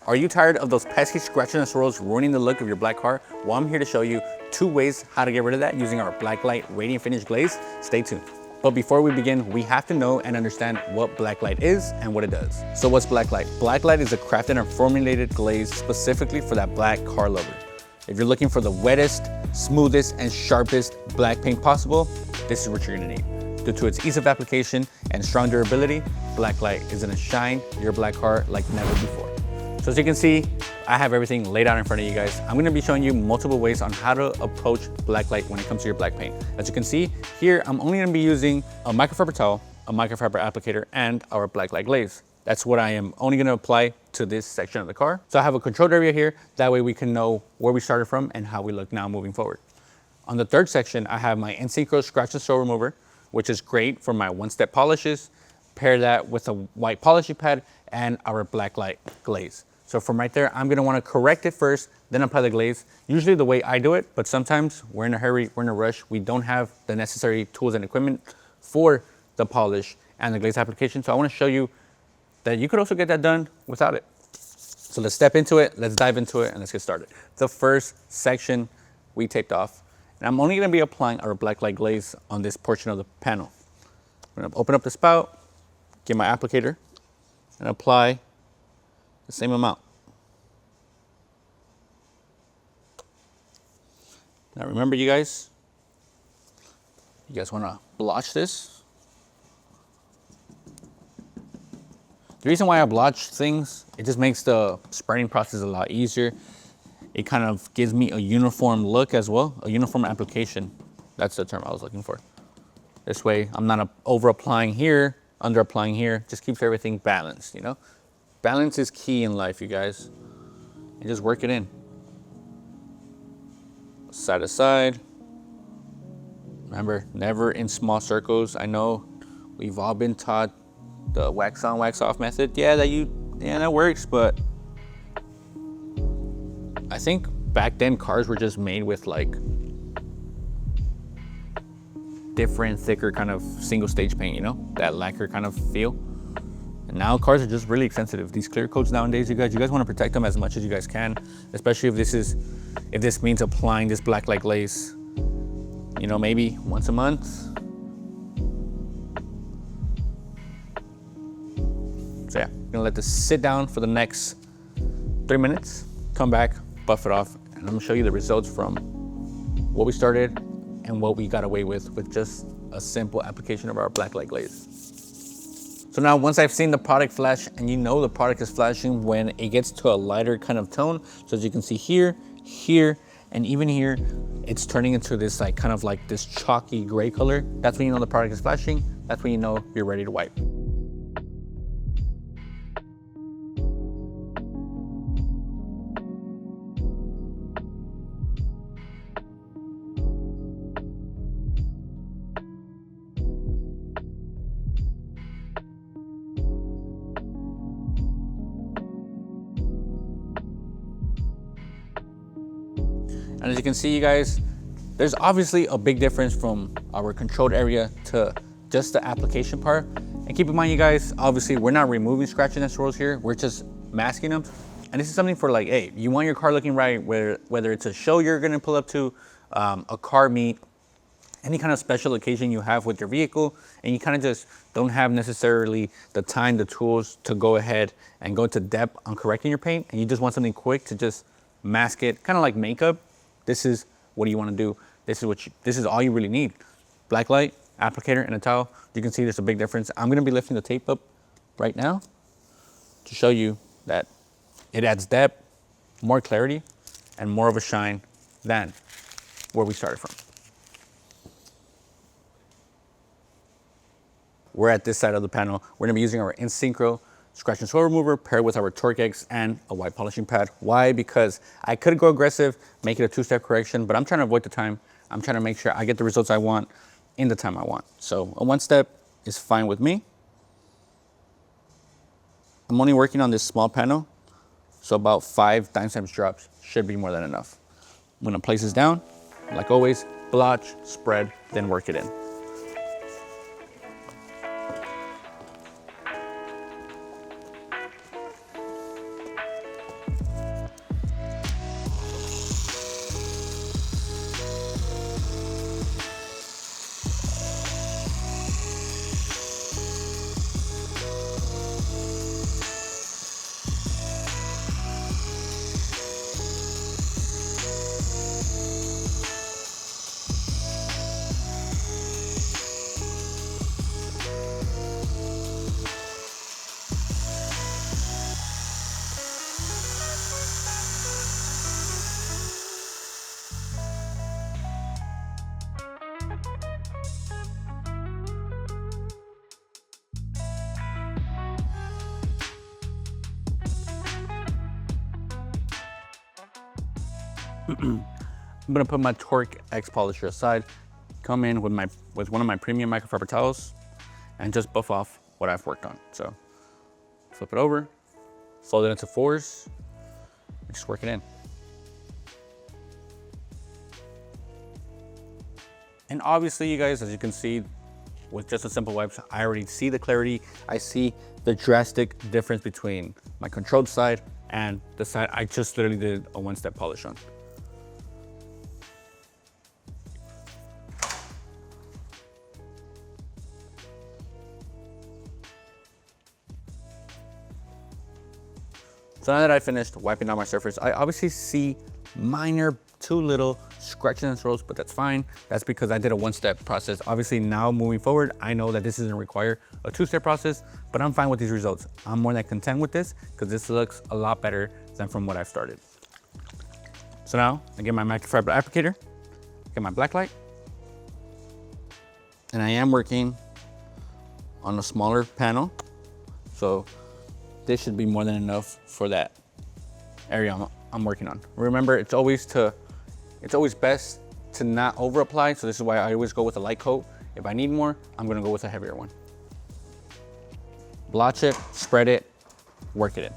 Are you tired of those pesky scratches and swirls ruining the look of your black car? Well, I'm here to show you 2 ways how to get rid of that using our Blacklight Radiant Finish Glaze. Stay tuned. But before we begin, we have to know and understand what Blacklight is and what it does. So what's Blacklight? Blacklight is a crafted and formulated glaze specifically for that black car lover. If you're looking for the wettest, smoothest, and sharpest black paint possible, this is what you're gonna need. Due to its ease of application and strong durability, Blacklight is gonna shine your black car like never before. So as you can see, I have everything laid out in front of you guys. I'm gonna be showing you multiple ways on how to approach Blacklight when it comes to your black paint. As you can see here, I'm only gonna be using a microfiber towel, a microfiber applicator, and our Blacklight glaze. That's what I am only gonna apply to this section of the car. So I have a controlled area here. That way we can know where we started from and how we look now moving forward. On the third section, I have my 𝘃𝗀𝗃𝗃 scratch and swirl remover, which is great for my one-step polishes. Pair that with a white polishing pad and our Blacklight glaze. So from right there, I'm gonna wanna correct it first, then apply the glaze. Usually the way I do it, but sometimes we're in a hurry, we're in a rush, we don't have the necessary tools and equipment for the polish and the glaze application. So I wanna show you that you could also get that done without it. So let's step into it, let's dive into it, and let's get started. The first section we taped off, and I'm only gonna be applying our Blacklight glaze on this portion of the panel. I'm gonna open up the spout, get my applicator, and apply the same amount. Now remember you guys wanna blotch this. The reason why I blotch things, it just makes the spreading process a lot easier. It kind of gives me a uniform look as well, a uniform application. That's the term I was looking for. This way I'm not over applying here, under applying here, just keeps everything balanced, you know? Balance is key in life, you guys. And just work it in. Side to side. Remember, never in small circles. I know we've all been taught the wax on, wax off method. Yeah, that works, but I think back then cars were just made with like different, thicker kind of single stage paint, you know, that lacquer kind of feel. And now cars are just really expensive. These clear coats nowadays, you guys want to protect them as much as you guys can, especially if this means applying this Blacklight glaze, you know, maybe once a month. So yeah, I'm gonna let this sit down for the next 3 minutes, come back, buff it off, and I'm gonna show you the results from what we started and what we got away with just a simple application of our Blacklight glaze. So now once I've seen the product flash, and you know the product is flashing when it gets to a lighter kind of tone. So as you can see here, and even here, it's turning into this like kind of like this chalky gray color. That's when you know the product is flashing. That's when you know you're ready to wipe. And as you can see, you guys, there's obviously a big difference from our controlled area to just the application part. And keep in mind, you guys, obviously we're not removing scratches and swirls here, we're just masking them. And this is something for like, hey, you want your car looking right, whether it's a show you're gonna pull up to, a car meet, any kind of special occasion you have with your vehicle, and you kind of just don't have necessarily the time, the tools to go ahead and go into depth on correcting your paint, and you just want something quick to just mask it, kind of like makeup. This is what you want to do. This is all you really need. Blacklight, applicator, and a towel. You can see there's a big difference. I'm gonna be lifting the tape up right now to show you that it adds depth, more clarity, and more of a shine than where we started from. We're at this side of the panel. We're gonna be using our 𝘃𝗀𝗃𝗃 scratch and swirl remover paired with our Torque-X and a white polishing pad. Why? Because I could go aggressive, make it a 2-step correction, but I'm trying to avoid the time. I'm trying to make sure I get the results I want in the time I want. So a 1-step is fine with me. I'm only working on this small panel, so about 5 timestamps drops should be more than enough. I'm gonna place this down, like always, blotch, spread, then work it in. I'm gonna put my 𝘃𝗶𝗱𝗄 polisher aside, come in with one of my premium microfiber towels, and just buff off what I've worked on. So flip it over, fold it into fours, and just work it in. And obviously, you guys, as you can see, with just a simple wipes, I already see the clarity. I see the drastic difference between my controlled side and the side I just literally did a one-step polish on. So now that I finished wiping down my surface, I obviously see minor, too little scratches and swirls, but that's fine. That's because I did a one-step process. Obviously now moving forward, I know that this doesn't require a two-step process, but I'm fine with these results. I'm more than content with this because this looks a lot better than from what I've started. So now I get my microfiber applicator, get my Blacklight, and I am working on a smaller panel. So this should be more than enough for that area I'm working on. Remember, it's always best to not over apply. So this is why I always go with a light coat. If I need more, I'm gonna go with a heavier one. Blotch it, spread it, work it in.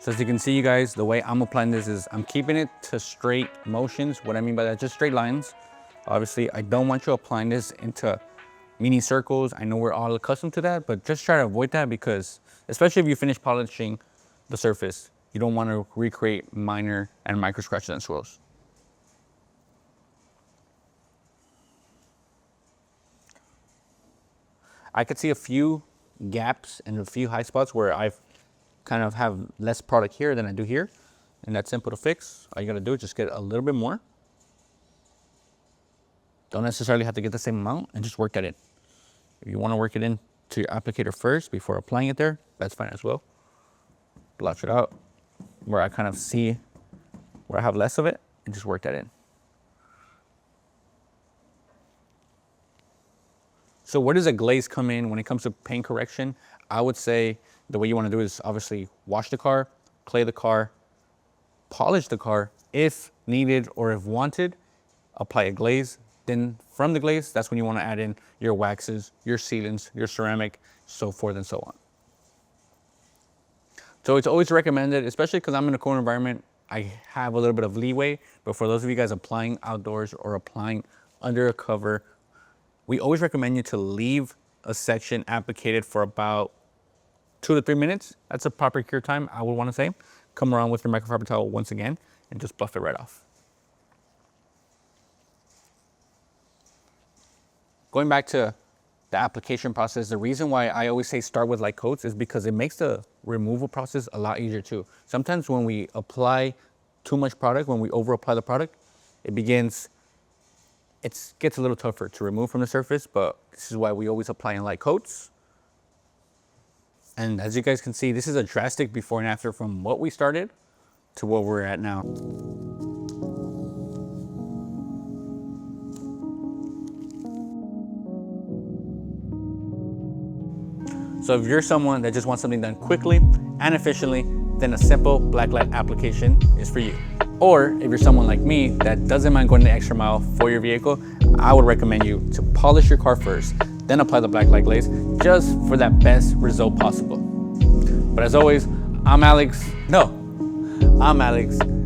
So as you can see, you guys, the way I'm applying this is I'm keeping it to straight motions. What I mean by that, just straight lines. Obviously, I don't want you applying this into mini circles. I know we're all accustomed to that, but just try to avoid that because, especially if you finish polishing the surface, you don't want to recreate minor and micro scratches and swirls. I could see a few gaps and a few high spots where I've kind of have less product here than I do here, and that's simple to fix. All you gotta do is just get a little bit more. Don't necessarily have to get the same amount, and just work that in. If you want to work it in to your applicator first before applying it there, that's fine as well. Blotch it out where I kind of see where I have less of it, and just work that in. So where does a glaze come in when it comes to paint correction? I would say the way you want to do it is obviously wash the car, clay the car, polish the car. If needed or if wanted, apply a glaze. Then from the glaze, that's when you want to add in your waxes, your sealants, your ceramic, so forth and so on. So it's always recommended, especially because I'm in a cold environment, I have a little bit of leeway. But for those of you guys applying outdoors or applying under a cover, we always recommend you to leave a section applicated for about 2 to 3 minutes. That's a proper cure time, I would want to say. Come around with your microfiber towel once again and just buff it right off. Going back to the application process, the reason why I always say start with light coats is because it makes the removal process a lot easier too. Sometimes when we apply too much product, when we over apply the product, it gets a little tougher to remove from the surface, but this is why we always apply in light coats. And as you guys can see, this is a drastic before and after from what we started to where we're at now. So if you're someone that just wants something done quickly and efficiently, then a simple Blacklight application is for you. Or if you're someone like me that doesn't mind going the extra mile for your vehicle, I would recommend you to polish your car first, then apply the Blacklight glaze just for that best result possible. But as always, I'm Alex.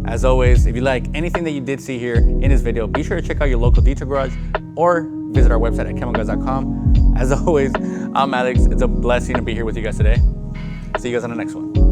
As always, if you like anything that you did see here in this video, be sure to check out your local detail garage or visit our website at 𝘃𝗿𝗄𝑚𝗏𝑔𝑢𝑦𝑠.com. As always, I'm Alex. It's a blessing to be here with you guys today. See you guys on the next one.